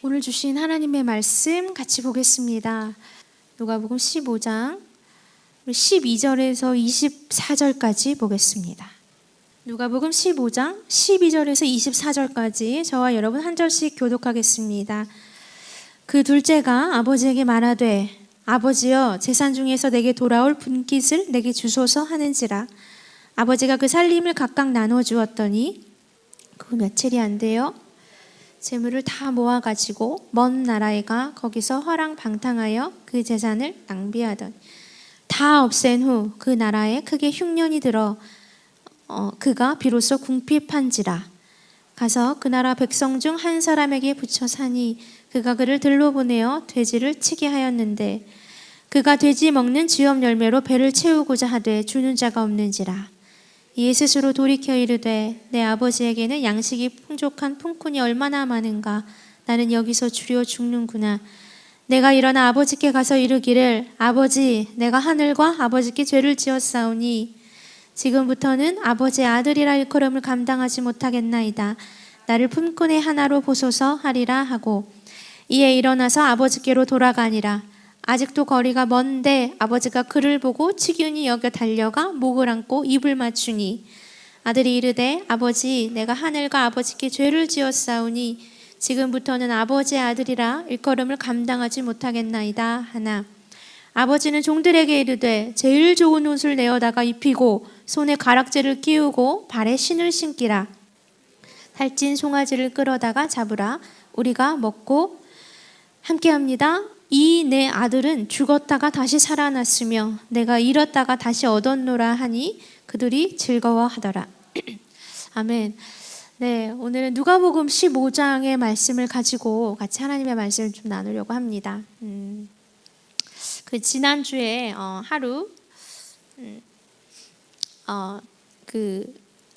오늘 주신 하나님의 말씀 같이 보겠습니다. 누가복음 15장 12절에서 24절까지 보겠습니다. 누가복음 15장 12절에서 24절까지 저와 여러분 한 절씩 교독하겠습니다. 그 둘째가 아버지에게 말하되 아버지여 제산 중에서 내게 돌아올 분깃을 내게 주소서 하는지라. 아버지가 그 살림을 각각 나눠 주었더니 그 며칠이 안 돼요. 재물을 다 모아가지고 먼 나라에 가 거기서 허랑방탕하여 그 재산을 낭비하던 다 없앤 후 그 나라에 크게 흉년이 들어 그가 비로소 궁핍한지라. 가서 그 나라 백성 중 한 사람에게 붙여 사니 그가 그를 들로 보내어 돼지를 치게 하였는데 그가 돼지 먹는 쥐업 열매로 배를 채우고자 하되 주는 자가 없는지라. 이에 스스로 돌이켜 이르되 내 아버지에게는 양식이 풍족한 품꾼이 얼마나 많은가. 나는 여기서 주려 죽는구나. 내가 일어나 아버지께 가서 이르기를 아버지 내가 하늘과 아버지께 죄를 지었사오니 지금부터는 아버지의 아들이라 일컬음을 감당하지 못하겠나이다. 나를 품꾼의 하나로 보소서 하리라 하고 이에 일어나서 아버지께로 돌아가니라. 아직도 거리가 먼데 아버지가 그를 보고 치균히 여겨 달려가 목을 안고 입을 맞추니 아들이 이르되 아버지 내가 하늘과 아버지께 죄를 지었사오니 지금부터는 아버지의 아들이라 일컬음을 감당하지 못하겠나이다 하나 아버지는 종들에게 이르되 제일 좋은 옷을 내어다가 입히고 손에 가락지를 끼우고 발에 신을 신기라. 살찐 송아지를 끌어다가 잡으라. 우리가 먹고 함께합니다. 이 내 아들은 죽었다가 다시 살아났으며 내가 잃었다가 다시 얻었노라 하니 그들이 즐거워하더라. 아멘. 네, 오늘은 누가복음 15장의 말씀을 가지고 같이 하나님의 말씀을 좀 나누려고 합니다. 그 지난주에 하루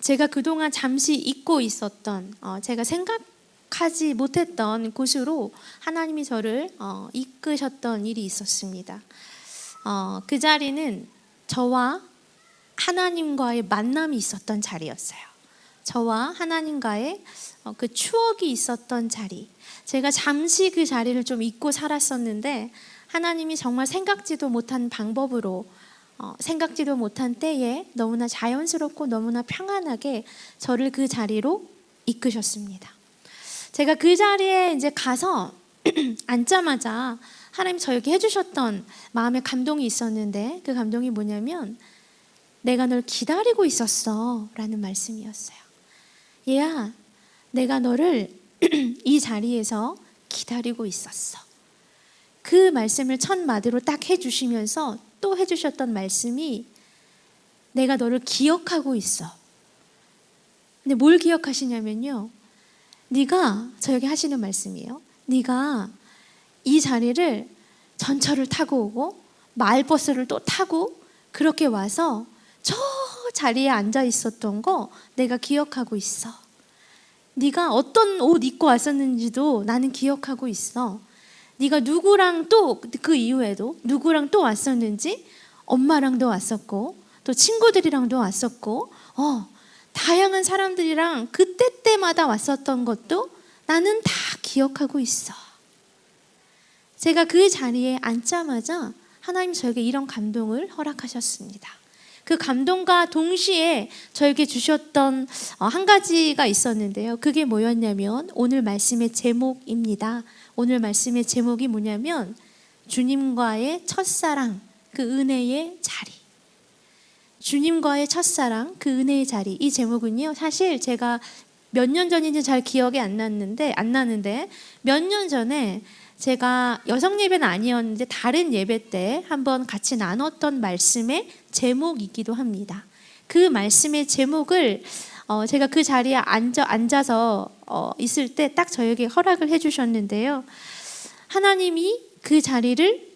제가 그동안 잠시 잊고 있었던 제가 생각하지 못했던 곳으로 하나님이 저를 이끄셨던 일이 있었습니다. 그 자리는 저와 하나님과의 만남이 있었던 자리였어요. 저와 하나님과의 그 추억이 있었던 자리. 제가 잠시 그 자리를 좀 잊고 살았었는데 하나님이 정말 생각지도 못한 방법으로 생각지도 못한 때에 너무나 자연스럽고 너무나 평안하게 저를 그 자리로 이끄셨습니다. 제가 그 자리에 이제 가서 앉자마자 하나님 저에게 해주셨던 마음의 감동이 있었는데 그 감동이 뭐냐면 내가 널 기다리고 있었어 라는 말씀이었어요. 얘야 내가 너를 이 자리에서 기다리고 있었어. 그 말씀을 첫 마디로 딱 해주시면서 또 해주셨던 말씀이 내가 너를 기억하고 있어. 근데 뭘 기억하시냐면요. 네가 저에게 하시는 말씀이에요. 네가 이 자리를 전철을 타고 오고 마을버스를 또 타고 그렇게 와서 저 자리에 앉아 있었던 거 내가 기억하고 있어. 네가 어떤 옷 입고 왔었는지도 나는 기억하고 있어. 네가 누구랑 또 그 이후에도 누구랑 또 왔었는지 엄마랑도 왔었고 또 친구들이랑도 왔었고 다양한 사람들이랑 그때마다 왔었던 것도 나는 다 기억하고 있어. 제가 그 자리에 앉자마자 하나님 저에게 이런 감동을 허락하셨습니다. 그 감동과 동시에 저에게 주셨던 한 가지가 있었는데요. 그게 뭐였냐면 오늘 말씀의 제목입니다. 오늘 말씀의 제목이 뭐냐면 주님과의 첫사랑, 그 은혜의 자리. 주님과의 첫사랑, 그 은혜의 자리. 이 제목은요. 사실 제가 몇 년 전인지 잘 기억이 안 나는데 몇 년 전에 제가 여성 예배는 아니었는데 다른 예배 때 한번 같이 나눴던 말씀의 제목이기도 합니다. 그 말씀의 제목을 제가 그 자리에 앉아서 있을 때 딱 저에게 허락을 해주셨는데요. 하나님이 그 자리를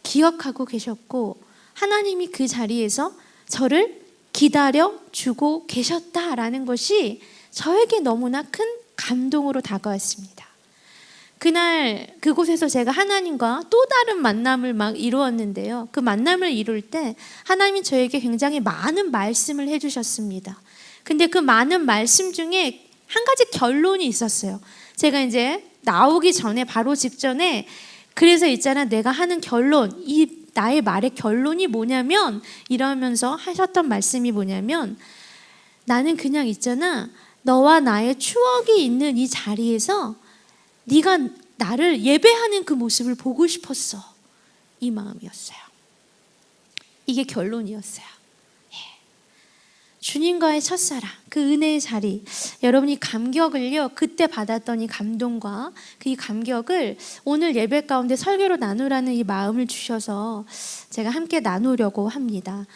기억하고 계셨고 하나님이 그 자리에서 저를 기다려주고 계셨다라는 것이 저에게 너무나 큰 감동으로 다가왔습니다. 그날 그곳에서 제가 하나님과 또 다른 만남을 막 이루었는데요. 그 만남을 이룰 때 하나님이 저에게 굉장히 많은 말씀을 해주셨습니다. 근데 그 많은 말씀 중에 한 가지 결론이 있었어요. 제가 이제 나오기 전에 바로 직전에 그래서 있잖아 내가 하는 결론 이 나의 말의 결론이 뭐냐면 이러면서 하셨던 말씀이 뭐냐면 나는 그냥 있잖아 너와 나의 추억이 있는 이 자리에서 네가 나를 예배하는 그 모습을 보고 싶었어. 이 마음이었어요. 이게 결론이었어요. 주님과의 첫사랑, 그 은혜의 자리, 여러분이 감격을요 그때 받았던 이 감동과 그 이 감격을 오늘 예배 가운데 설교로 나누라는 이 마음을 주셔서 제가 함께 나누려고 합니다.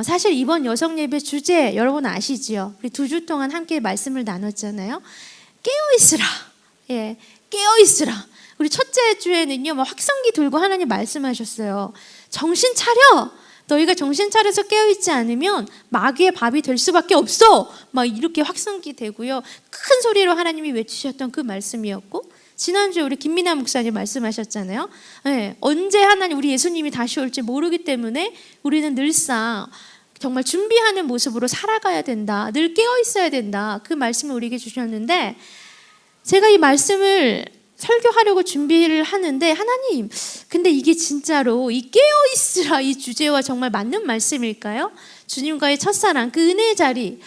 사실 이번 여성 예배 주제 여러분 아시지요? 우리 2주 동안 함께 말씀을 나눴잖아요. 깨어있으라. 예, 깨어있으라. 우리 첫째 주에는요 확성기 들고 하나님 말씀하셨어요. 정신 차려. 너희가 정신 차려서 깨어있지 않으면 마귀의 밥이 될 수밖에 없어. 막 이렇게 확성기 되고요. 큰 소리로 하나님이 외치셨던 그 말씀이었고 지난주에 우리 김민아 목사님 말씀하셨잖아요. 네, 언제 하나님 우리 예수님이 다시 올지 모르기 때문에 우리는 늘상 정말 준비하는 모습으로 살아가야 된다. 늘 깨어있어야 된다. 그 말씀을 우리에게 주셨는데 제가 이 말씀을 설교하려고 준비를 하는데 하나님 근데 이게 진짜로 이 깨어있으라 이 주제와 정말 맞는 말씀일까요? 주님과의 첫사랑 그 은혜의 자리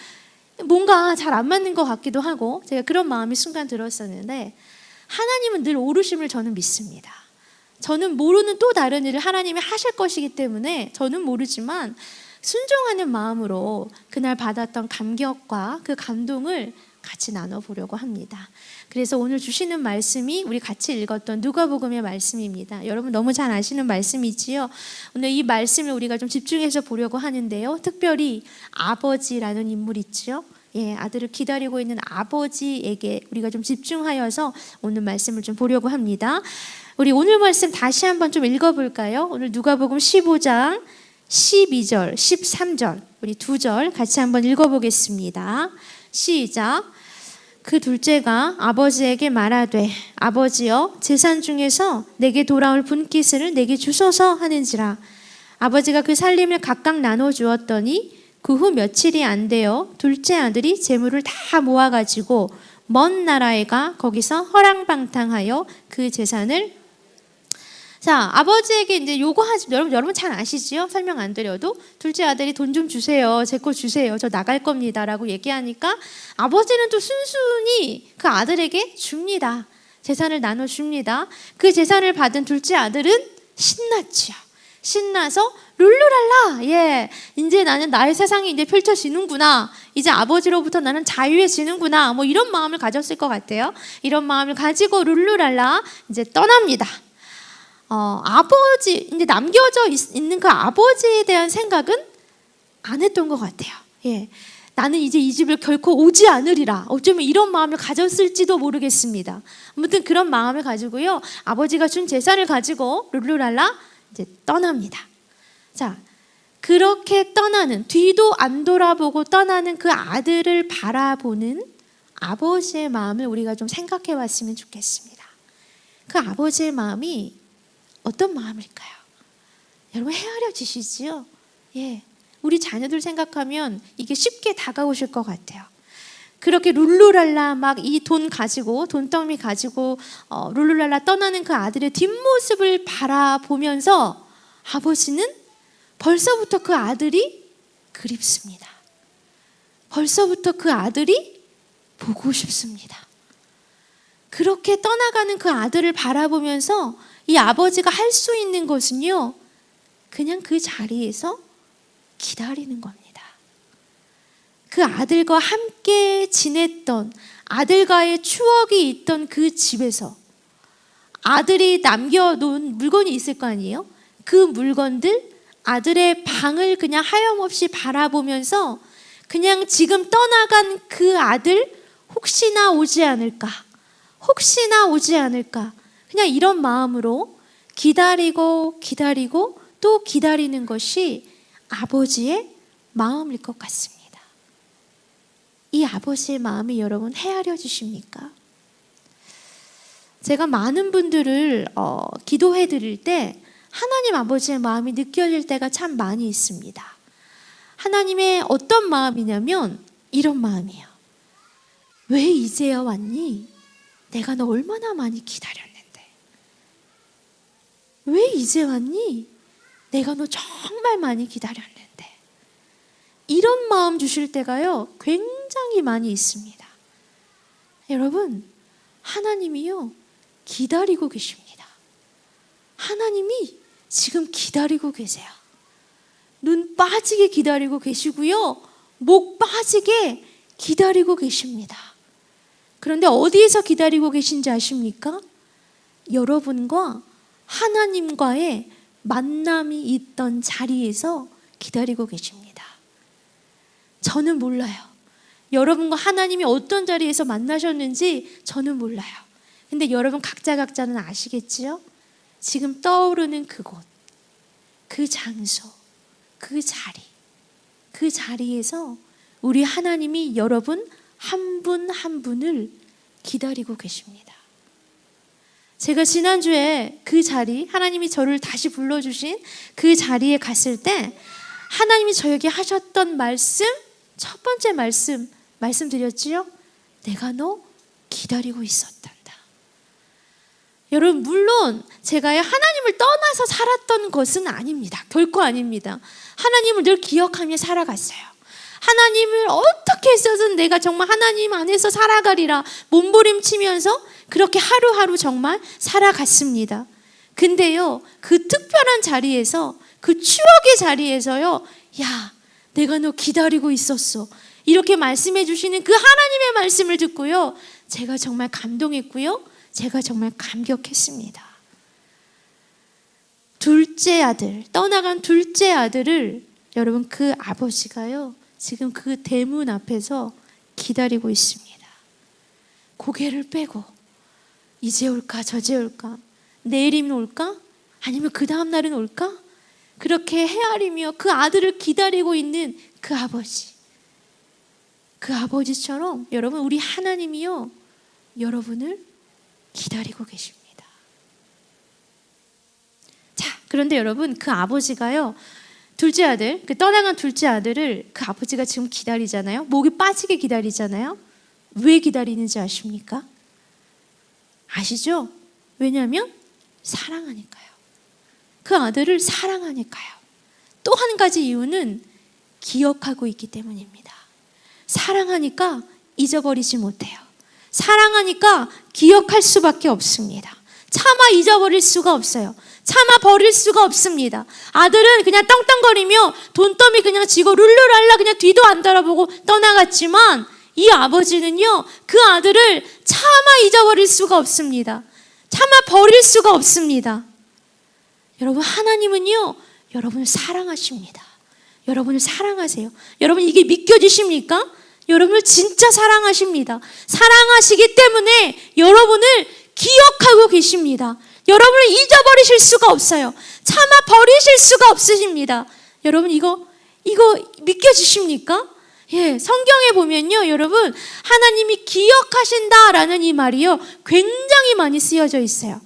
뭔가 잘 안 맞는 것 같기도 하고 제가 그런 마음이 순간 들었었는데 하나님은 늘 오르심을 저는 믿습니다. 저는 모르는 또 다른 일을 하나님이 하실 것이기 때문에 저는 모르지만 순종하는 마음으로 그날 받았던 감격과 그 감동을 같이 나눠보려고 합니다. 그래서 오늘 주시는 말씀이 우리 같이 읽었던 누가복음의 말씀입니다. 여러분 너무 잘 아시는 말씀이지요. 오늘 이 말씀을 우리가 좀 집중해서 보려고 하는데요. 특별히 아버지라는 인물 있죠. 예, 아들을 기다리고 있는 아버지에게 우리가 좀 집중하여서 오늘 말씀을 좀 보려고 합니다. 우리 오늘 말씀 다시 한번 좀 읽어볼까요? 오늘 누가복음 15장 12절, 13절 우리 2절 같이 한번 읽어보겠습니다. 시작. 그 둘째가 아버지에게 말하되 아버지여 제산 중에서 내게 돌아올 분깃을 내게 주소서 하는지라. 아버지가 그 살림을 각각 나눠 주었더니 그 후 며칠이 안 되어 둘째 아들이 재물을 다 모아가지고 먼 나라에 가 거기서 허랑방탕하여 그 재산을 자, 아버지에게 이제 요구하지, 여러분 잘 아시지요? 설명 안 드려도 둘째 아들이 돈 좀 주세요. 제 거 주세요. 저 나갈 겁니다라고 얘기하니까 아버지는 또 순순히 그 아들에게 줍니다. 재산을 나눠 줍니다. 그 재산을 받은 둘째 아들은 신났지요. 신나서 룰루랄라. 예, 이제 나는 나의 세상이 이제 펼쳐지는구나. 이제 아버지로부터 나는 자유해지는구나. 뭐 이런 마음을 가졌을 것 같아요. 이런 마음을 가지고 룰루랄라 이제 떠납니다. 아버지, 이제 남겨져 있는 그 아버지에 대한 생각은 안 했던 것 같아요. 예. 나는 이제 이 집을 결코 오지 않으리라. 어쩌면 이런 마음을 가졌을지도 모르겠습니다. 아무튼 그런 마음을 가지고요. 아버지가 준 재산을 가지고 룰루랄라 이제 떠납니다. 자, 그렇게 떠나는, 뒤도 안 돌아보고 떠나는 그 아들을 바라보는 아버지의 마음을 우리가 좀 생각해 봤으면 좋겠습니다. 그 아버지의 마음이 어떤 마음일까요? 여러분 헤아려지시지요? 예, 우리 자녀들 생각하면 이게 쉽게 다가오실 것 같아요. 그렇게 룰루랄라 막 이 돈 가지고 돈더미 가지고 룰루랄라 떠나는 그 아들의 뒷모습을 바라보면서 아버지는 벌써부터 그 아들이 그립습니다. 벌써부터 그 아들이 보고 싶습니다. 그렇게 떠나가는 그 아들을 바라보면서 이 아버지가 할 수 있는 것은요, 그냥 그 자리에서 기다리는 겁니다. 그 아들과 함께 지냈던, 아들과의 추억이 있던 그 집에서 아들이 남겨놓은 물건이 있을 거 아니에요? 그 물건들, 아들의 방을 그냥 하염없이 바라보면서 그냥 지금 떠나간 그 아들 혹시나 오지 않을까? 혹시나 오지 않을까? 그냥 이런 마음으로 기다리고 기다리고 또 기다리는 것이 아버지의 마음일 것 같습니다. 이 아버지의 마음이 여러분 헤아려 주십니까? 제가 많은 분들을 기도해 드릴 때 하나님 아버지의 마음이 느껴질 때가 참 많이 있습니다. 하나님의 어떤 마음이냐면 이런 마음이에요. 왜 이제야 왔니? 내가 너 얼마나 많이 기다렸는데 왜 이제 왔니? 내가 너 정말 많이 기다렸는데. 이런 마음 주실 때가요 굉장히 많이 있습니다. 여러분, 하나님이요 기다리고 계십니다. 하나님이 지금 기다리고 계세요. 눈 빠지게 기다리고 계시고요, 목 빠지게 기다리고 계십니다. 그런데 어디에서 기다리고 계신지 아십니까? 여러분과 하나님과의 만남이 있던 자리에서 기다리고 계십니다. 저는 몰라요. 여러분과 하나님이 어떤 자리에서 만나셨는지 저는 몰라요. 근데 여러분 각자는 아시겠지요? 지금 떠오르는 그곳, 그 장소, 그 자리, 그 자리에서 우리 하나님이 여러분 한 분 한 분을 기다리고 계십니다. 제가 지난주에 그 자리, 하나님이 저를 다시 불러주신 그 자리에 갔을 때 하나님이 저에게 하셨던 말씀, 첫 번째 말씀드렸지요? 내가 너 기다리고 있었단다. 여러분, 물론 제가 하나님을 떠나서 살았던 것은 아닙니다. 결코 아닙니다. 하나님을 늘 기억하며 살아갔어요. 하나님을 어떻게 해서든 내가 정말 하나님 안에서 살아가리라 몸부림치면서 그렇게 하루하루 정말 살아갔습니다. 근데요, 그 특별한 자리에서, 그 추억의 자리에서요, 야, 내가 너 기다리고 있었어, 이렇게 말씀해 주시는 그 하나님의 말씀을 듣고요, 제가 정말 감동했고요, 제가 정말 감격했습니다. 둘째 아들, 떠나간 둘째 아들을 여러분 그 아버지가요 지금 그 대문 앞에서 기다리고 있습니다. 고개를 빼고 이제 올까 저제 올까, 내일이면 올까 아니면 그 다음 날은 올까, 그렇게 헤아리며 그 아들을 기다리고 있는 그 아버지, 그 아버지처럼 여러분 우리 하나님이요 여러분을 기다리고 계십니다. 자, 그런데 여러분 그 아버지가요 둘째 아들, 그 떠나간 둘째 아들을 그 아버지가 지금 기다리잖아요. 목이 빠지게 기다리잖아요. 왜 기다리는지 아십니까? 아시죠? 왜냐하면 사랑하니까요. 그 아들을 사랑하니까요. 또 한 가지 이유는 기억하고 있기 때문입니다. 사랑하니까 잊어버리지 못해요. 사랑하니까 기억할 수밖에 없습니다. 차마 잊어버릴 수가 없어요. 차마 버릴 수가 없습니다. 아들은 그냥 떵떵거리며 돈더미 그냥 쥐고 룰루랄라 그냥 뒤도 안 돌아보고 떠나갔지만 이 아버지는요 그 아들을 차마 잊어버릴 수가 없습니다. 차마 버릴 수가 없습니다. 여러분, 하나님은요 여러분을 사랑하십니다. 여러분을 사랑하세요. 여러분, 이게 믿겨지십니까? 여러분을 진짜 사랑하십니다. 사랑하시기 때문에 여러분을 기억하고 계십니다. 여러분을 잊어버리실 수가 없어요. 차마 버리실 수가 없으십니다. 여러분, 이거 믿겨지십니까? 예, 성경에 보면요 여러분 하나님이 기억하신다라는 이 말이요 굉장히 많이 쓰여져 있어요.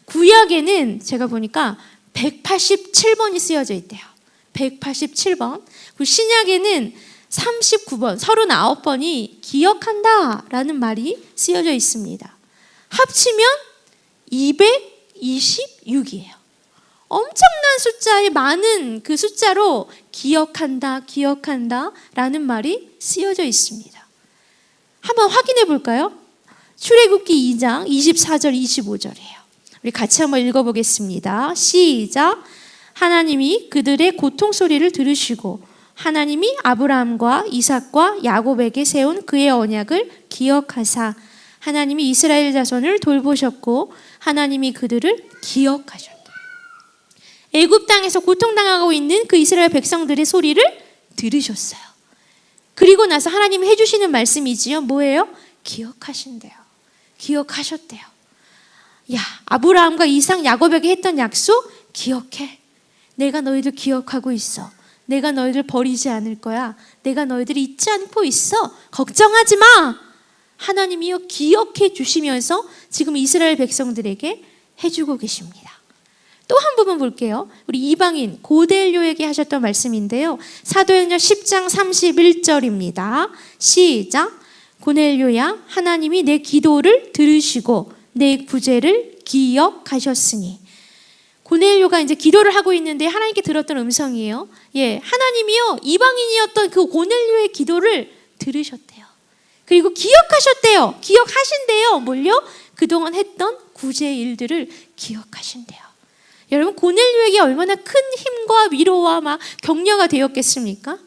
구약에는 제가 보니까 187번이 쓰여져 있대요. 187번. 신약에는 39번, 39번이 기억한다라는 말이 쓰여져 있습니다. 합치면 226이에요. 엄청난 숫자의 많은 그 숫자로 기억한다 라는 말이 쓰여져 있습니다. 한번 확인해 볼까요? 출애굽기 2장 24절 25절이에요. 우리 같이 한번 읽어보겠습니다. 시작. 하나님이 그들의 고통 소리를 들으시고 하나님이 아브라함과 이삭과 야곱에게 세운 그의 언약을 기억하사 하나님이 이스라엘 자손을 돌보셨고 하나님이 그들을 기억하셨다. 애굽 땅에서 고통당하고 있는 그 이스라엘 백성들의 소리를 들으셨어요. 그리고 나서 하나님이 해주시는 말씀이지요. 뭐예요? 기억하신대요. 기억하셨대요. 야, 아브라함과 이삭, 야곱에게 했던 약속 기억해. 내가 너희들 기억하고 있어. 내가 너희들 버리지 않을 거야. 내가 너희들 잊지 않고 있어. 걱정하지 마. 하나님이요 기억해 주시면서 지금 이스라엘 백성들에게 해주고 계십니다. 또 한 부분 볼게요. 우리 이방인 고넬료에게 하셨던 말씀인데요. 사도행전 10장 31절입니다. 시작. 고넬료야, 하나님이 내 기도를 들으시고 내 구제를 기억하셨으니. 고넬료가 이제 기도를 하고 있는데 하나님께 들었던 음성이에요. 하나님이요, 이방인이었던 그 고넬료의 기도를 들으셨대요. 그리고 기억하셨대요. 기억하신대요. 뭘요? 그동안 했던 구제의 일들을 기억하신대요. 여러분, 고넬료에게 얼마나 큰 힘과 위로와 막 격려가 되었겠습니까?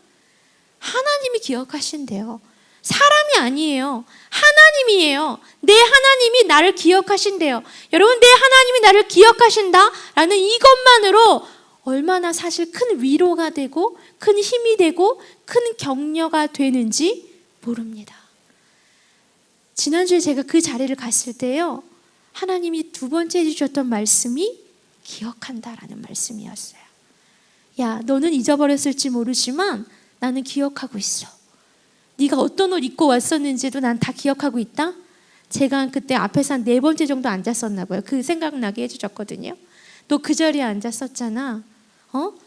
하나님이 기억하신대요. 사람이 아니에요. 하나님이에요. 내 하나님이 나를 기억하신대요. 여러분, 내 하나님이 나를 기억하신다라는 이것만으로 얼마나 사실 큰 위로가 되고 큰 힘이 되고 큰 격려가 되는지 모릅니다. 지난주에 제가 그 자리를 갔을 때요, 하나님이 두 번째 해주셨던 말씀이 기억한다라는 말씀이었어요. 야, 너는 잊어버렸을지 모르지만 나는 기억하고 있어. 네가 어떤 옷 입고 왔었는지도 난 다 기억하고 있다. 제가 그때 앞에서 한 4번째 정도 앉았었나 봐요. 그 생각나게 해주셨거든요. 너 그 자리에 앉았었잖아.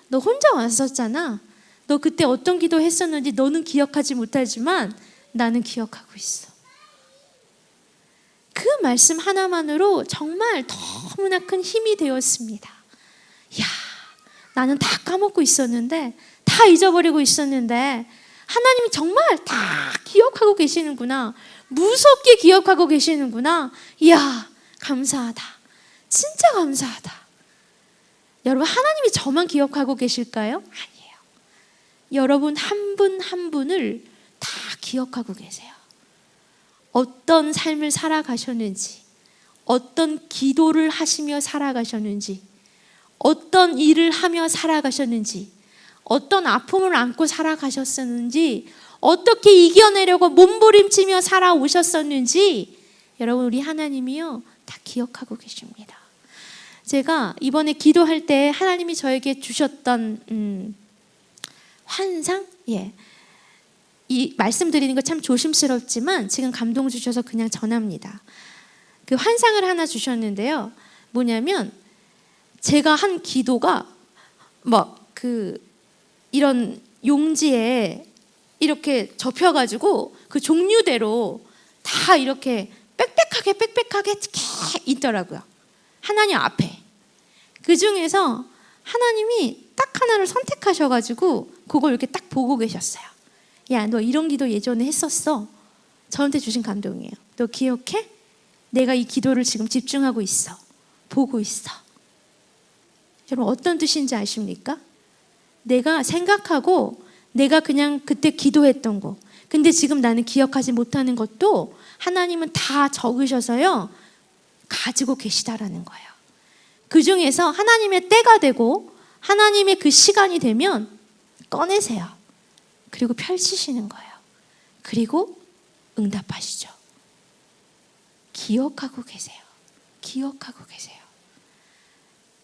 너 혼자 왔었잖아. 너 그때 어떤 기도 했었는지 너는 기억하지 못하지만 나는 기억하고 있어. 그 말씀 하나만으로 정말 너무나 큰 힘이 되었습니다. 야, 나는 다 까먹고 있었는데, 다 잊어버리고 있었는데 하나님이 정말 다 기억하고 계시는구나. 무섭게 기억하고 계시는구나. 이야, 감사하다. 진짜 감사하다. 여러분, 하나님이 저만 기억하고 계실까요? 아니에요. 여러분 한 분 한 분을 다 기억하고 계세요. 어떤 삶을 살아가셨는지, 어떤 기도를 하시며 살아가셨는지, 어떤 일을 하며 살아가셨는지, 어떤 아픔을 안고 살아가셨었는지, 어떻게 이겨내려고 몸부림치며 살아오셨었는지, 여러분, 우리 하나님이요, 다 기억하고 계십니다. 제가 이번에 기도할 때 하나님이 저에게 주셨던 환상? 이 말씀드리는 거 참 조심스럽지만 지금 감동 주셔서 그냥 전합니다. 그 환상을 하나 주셨는데요. 뭐냐면 제가 한 기도가 이런 용지에 이렇게 접혀가지고 그 종류대로 다 이렇게 빽빽하게 있더라고요. 하나님 앞에. 그 중에서 하나님이 딱 하나를 선택하셔가지고 그걸 이렇게 딱 보고 계셨어요. 야, 너 이런 기도 예전에 했었어. 저한테 주신 감동이에요. 너 기억해? 내가 이 기도를 지금 집중하고 있어. 보고 있어. 여러분, 어떤 뜻인지 아십니까? 내가 생각하고 내가 그냥 그때 기도했던 거, 근데 지금 나는 기억하지 못하는 것도 하나님은 다 적으셔서요, 가지고 계시다라는 거예요. 그 중에서 하나님의 때가 되고 하나님의 그 시간이 되면 꺼내세요. 그리고 펼치시는 거예요. 그리고 응답하시죠. 기억하고 계세요. 기억하고 계세요.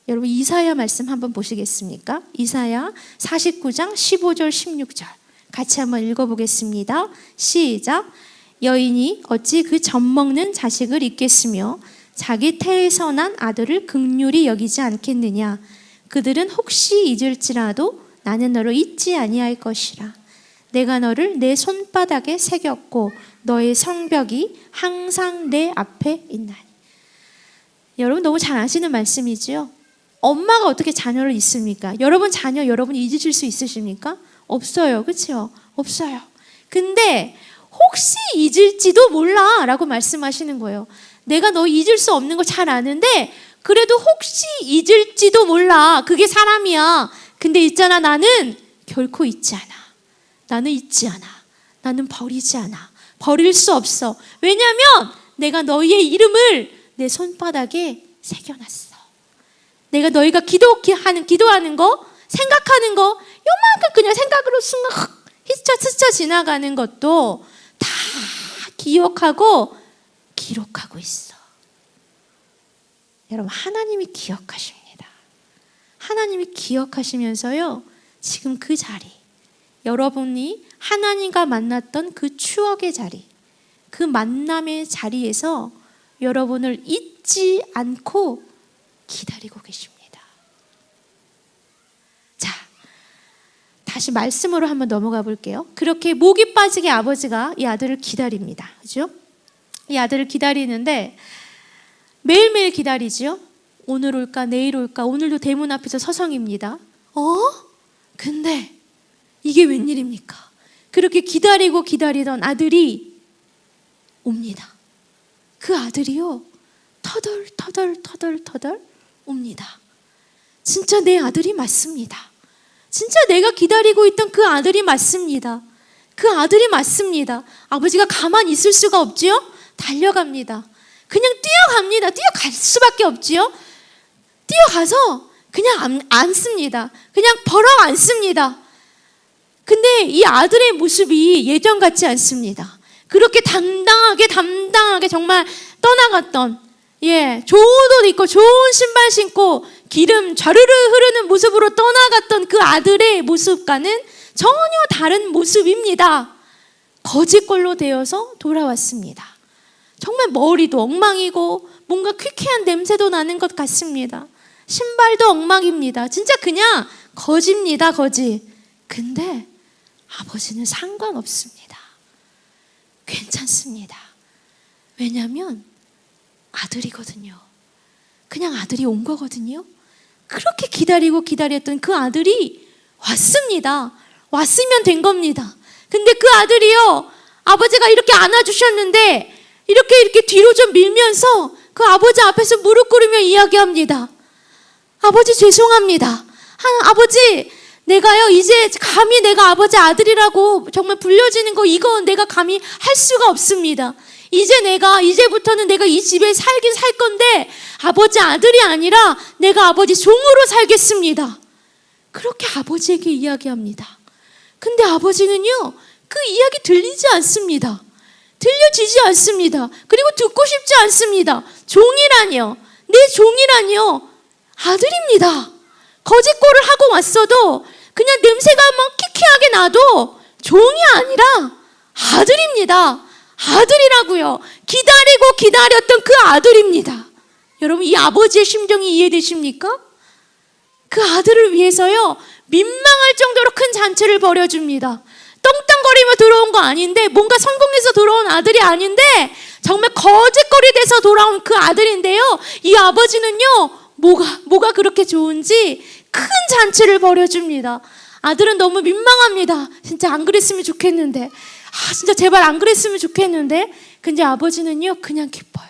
여러분, 이사야 말씀 한번 보시겠습니까? 이사야 49장 15절 16절 같이 한번 읽어보겠습니다. 시작. 여인이 어찌 그 젖먹는 자식을 잊겠으며 자기 태에서 난 아들을 긍휼히 여기지 않겠느냐. 그들은 혹시 잊을지라도 나는 너를 잊지 아니할 것이라. 내가 너를 내 손바닥에 새겼고 너의 성벽이 항상 내 앞에 있나니. 여러분, 너무 잘 아시는 말씀이지요. 엄마가 어떻게 자녀를 잊습니까? 여러분 자녀 여러분이 잊으실 수 있으십니까? 없어요. 그렇죠? 없어요. 근데 혹시 잊을지도 몰라 라고 말씀하시는 거예요. 내가 너 잊을 수 없는 거 잘 아는데 그래도 혹시 잊을지도 몰라. 그게 사람이야. 근데 있잖아, 나는 결코 잊지 않아. 나는 잊지 않아. 나는 버리지 않아. 버릴 수 없어. 왜냐하면 내가 너희의 이름을 내 손바닥에 새겨놨어. 내가 너희가 기도하는 거, 생각하는 거, 요만큼 그냥 생각으로 순간 스쳐 지나가는 것도 다 기억하고 기록하고 있어. 여러분, 하나님이 기억하십니다. 하나님이 기억하시면서요, 지금 그 자리, 여러분이 하나님과 만났던 그 추억의 자리, 그 만남의 자리에서 여러분을 잊지 않고 기다리고 계십니다. 자, 다시 말씀으로 한번 넘어가 볼게요. 그렇게 목이 빠지게 아버지가 이 아들을 기다립니다. 그죠? 이 아들을 기다리는데 매일매일 기다리죠. 오늘 올까 내일 올까. 오늘도 대문 앞에서 서성입니다. 근데 이게 웬일입니까? 그렇게 기다리고 기다리던 아들이 옵니다. 그 아들이요, 터덜 옵니다. 진짜 내 아들이 맞습니다. 진짜 내가 기다리고 있던 그 아들이 맞습니다. 그 아들이 맞습니다. 아버지가 가만히 있을 수가 없지요? 달려갑니다. 그냥 뛰어갑니다. 뛰어갈 수밖에 없지요? 뛰어가서 그냥 앉습니다. 그냥 버럭 앉습니다. 근데 이 아들의 모습이 예전 같지 않습니다. 그렇게 담당하게 정말 떠나갔던, 좋은 옷 입고 좋은 신발 신고 기름 좌르르 흐르는 모습으로 떠나갔던 그 아들의 모습과는 전혀 다른 모습입니다. 거짓골로 되어서 돌아왔습니다. 정말 머리도 엉망이고 뭔가 퀴퀴한 냄새도 나는 것 같습니다. 신발도 엉망입니다. 진짜 그냥 거지입니다, 거지. 근데 아버지는 상관없습니다. 괜찮습니다. 왜냐하면 아들이거든요. 그냥 아들이 온 거거든요. 그렇게 기다렸던 그 아들이 왔습니다. 왔으면 된 겁니다. 근데 그 아들이요, 아버지가 이렇게 안아주셨는데 이렇게 뒤로 좀 밀면서 그 아버지 앞에서 무릎 꿇으며 이야기합니다. 아버지 죄송합니다. 아버지, 내가요 이제 감히 내가 아버지 아들이라고 정말 불려지는 거 이건 내가 감히 할 수가 없습니다. 이제부터는 내가 이 집에 살긴 살 건데 아버지 아들이 아니라 내가 아버지 종으로 살겠습니다. 그렇게 아버지에게 이야기합니다. 근데 아버지는요, 그 이야기 들리지 않습니다. 들려지지 않습니다. 그리고 듣고 싶지 않습니다. 종이라니요, 내 종이라니요, 아들입니다. 거짓골을 하고 왔어도 그냥 냄새가 막 키키하게 나도 종이 아니라 아들입니다. 아들이라고요. 기다리고 기다렸던 그 아들입니다. 여러분, 이 아버지의 심정이 이해되십니까? 그 아들을 위해서요, 민망할 정도로 큰 잔치를 벌여줍니다. 떵떵거리며 들어온 거 아닌데, 뭔가 성공해서 들어온 아들이 아닌데 정말 거짓골이 돼서 돌아온 그 아들인데요, 이 아버지는요, 뭐가 그렇게 좋은지 큰 잔치를 벌여줍니다. 아들은 너무 민망합니다. 진짜 안 그랬으면 좋겠는데, 진짜 제발 안 그랬으면 좋겠는데. 근데 아버지는요, 그냥 기뻐요.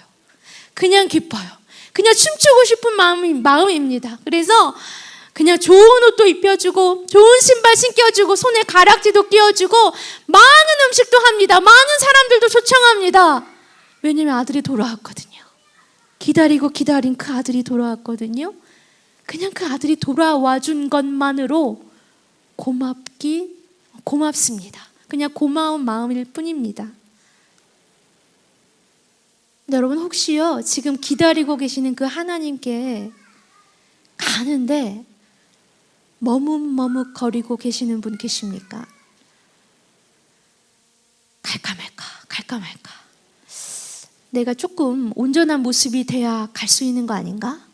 그냥 춤추고 싶은 마음입니다. 그래서 그냥 좋은 옷도 입혀주고 좋은 신발 신겨주고 손에 가락지도 끼워주고 많은 음식도 합니다. 많은 사람들도 초청합니다. 왜냐면 아들이 돌아왔거든요. 기다리고 기다린 그 아들이 돌아왔거든요. 그냥 그 아들이 돌아와 준 것만으로 고맙습니다. 그냥 고마운 마음일 뿐입니다. 여러분, 혹시요 지금 기다리고 계시는 그 하나님께 가는데 머뭇거리고 계시는 분 계십니까? 갈까 말까. 내가 조금 온전한 모습이 돼야 갈 수 있는 거 아닌가?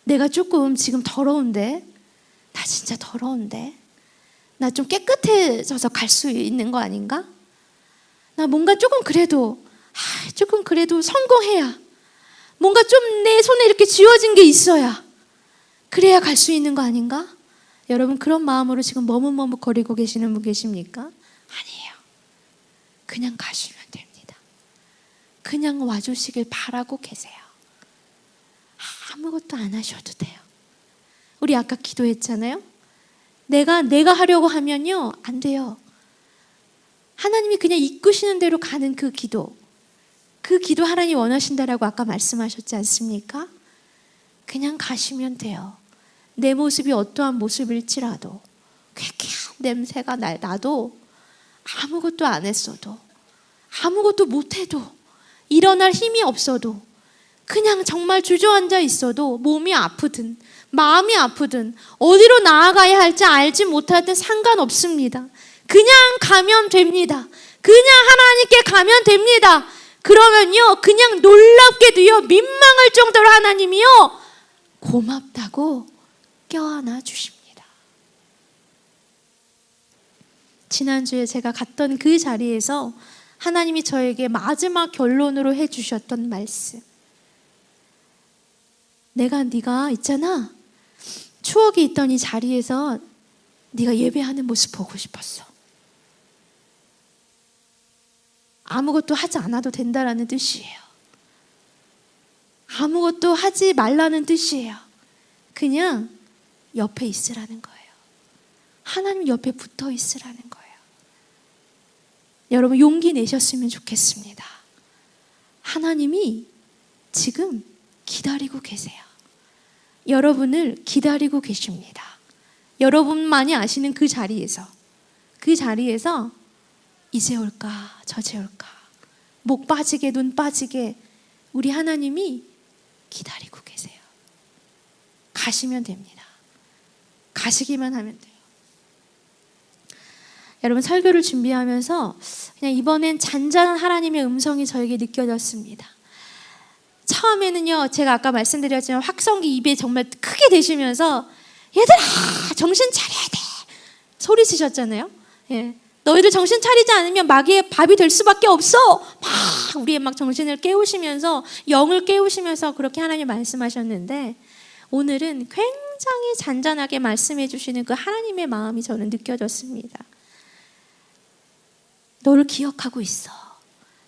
내가 조금 지금 더러운데, 나 진짜 더러운데, 나 좀 깨끗해져서 갈 수 있는 거 아닌가? 나 뭔가 조금 그래도 성공해야, 뭔가 좀 내 손에 이렇게 쥐어진 게 있어야, 그래야 갈 수 있는 거 아닌가? 여러분, 그런 마음으로 지금 머뭇거리고 계시는 분 계십니까? 아니에요. 그냥 가시면 됩니다. 그냥 와주시길 바라고 계세요. 아무것도 안 하셔도 돼요. 우리 아까 기도했잖아요. 내가 하려고 하면요, 안 돼요. 하나님이 그냥 이끄시는 대로 가는 그 기도 하나님 원하신다라고 아까 말씀하셨지 않습니까? 그냥 가시면 돼요. 내 모습이 어떠한 모습일지라도, 쾌쾌한 냄새가 나도, 아무것도 안 했어도, 아무것도 못해도, 일어날 힘이 없어도, 그냥 정말 주저앉아 있어도, 몸이 아프든 마음이 아프든 어디로 나아가야 할지 알지 못하든 상관없습니다. 그냥 가면 됩니다. 그냥 하나님께 가면 됩니다. 그러면요, 그냥 놀랍게도요, 민망할 정도로 하나님이요, 고맙다고 껴안아 주십니다. 지난주에 제가 갔던 그 자리에서 하나님이 저에게 마지막 결론으로 해주셨던 말씀. 네가 있잖아. 추억이 있던 이 자리에서 네가 예배하는 모습 보고 싶었어. 아무것도 하지 않아도 된다라는 뜻이에요. 아무것도 하지 말라는 뜻이에요. 그냥 옆에 있으라는 거예요. 하나님 옆에 붙어 있으라는 거예요. 여러분 용기 내셨으면 좋겠습니다. 하나님이 지금 기다리고 계세요. 여러분을 기다리고 계십니다. 여러분만이 아시는 그 자리에서 이제 올까 저제 올까 목 빠지게 눈 빠지게 우리 하나님이 기다리고 계세요. 가시면 됩니다. 가시기만 하면 돼요. 여러분 설교를 준비하면서 그냥 이번엔 잔잔한 하나님의 음성이 저에게 느껴졌습니다. 처음에는요, 제가 아까 말씀드렸지만 확성기 입에 정말 크게 대시면서 얘들아 정신 차려야 돼 소리치셨잖아요. 예. 너희들 정신 차리지 않으면 마귀의 밥이 될 수밖에 없어. 막 우리의 막 정신을 깨우시면서 영을 깨우시면서 그렇게 하나님 말씀하셨는데 오늘은 굉장히 잔잔하게 말씀해 주시는 그 하나님의 마음이 저는 느껴졌습니다. 너를 기억하고 있어.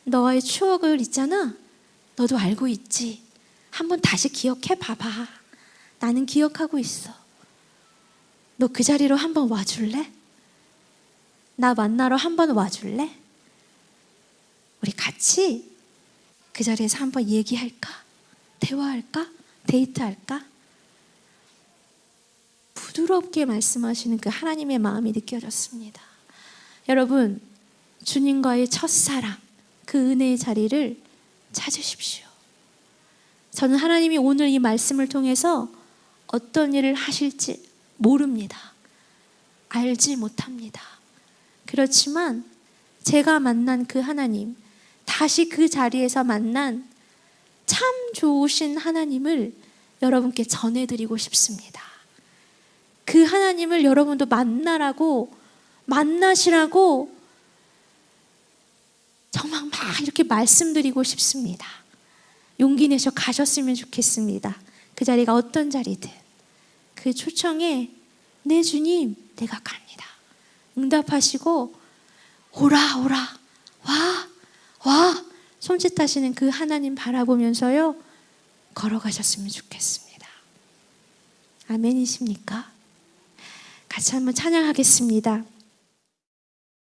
너와의 추억을 있잖아. 너도 알고 있지. 한번 다시 기억해 봐봐. 나는 기억하고 있어. 너 그 자리로 한번 와줄래? 나 만나러 한번 와줄래? 우리 같이 그 자리에서 한번 얘기할까? 대화할까? 데이트할까? 부드럽게 말씀하시는 그 하나님의 마음이 느껴졌습니다. 여러분, 주님과의 첫사랑, 그 은혜의 자리를 찾으십시오. 저는 하나님이 오늘 이 말씀을 통해서 어떤 일을 하실지 모릅니다. 알지 못합니다. 그렇지만 제가 만난 그 하나님, 다시 그 자리에서 만난 참 좋으신 하나님을 여러분께 전해드리고 싶습니다. 그 하나님을 여러분도 만나시라고 정말 막 이렇게 말씀드리고 싶습니다. 용기 내셔 가셨으면 좋겠습니다. 그 자리가 어떤 자리든 그 초청에 네 주님 내가 갑니다. 응답하시고 오라 와 손짓하시는 그 하나님 바라보면서요 걸어가셨으면 좋겠습니다. 아멘이십니까? 같이 한번 찬양하겠습니다.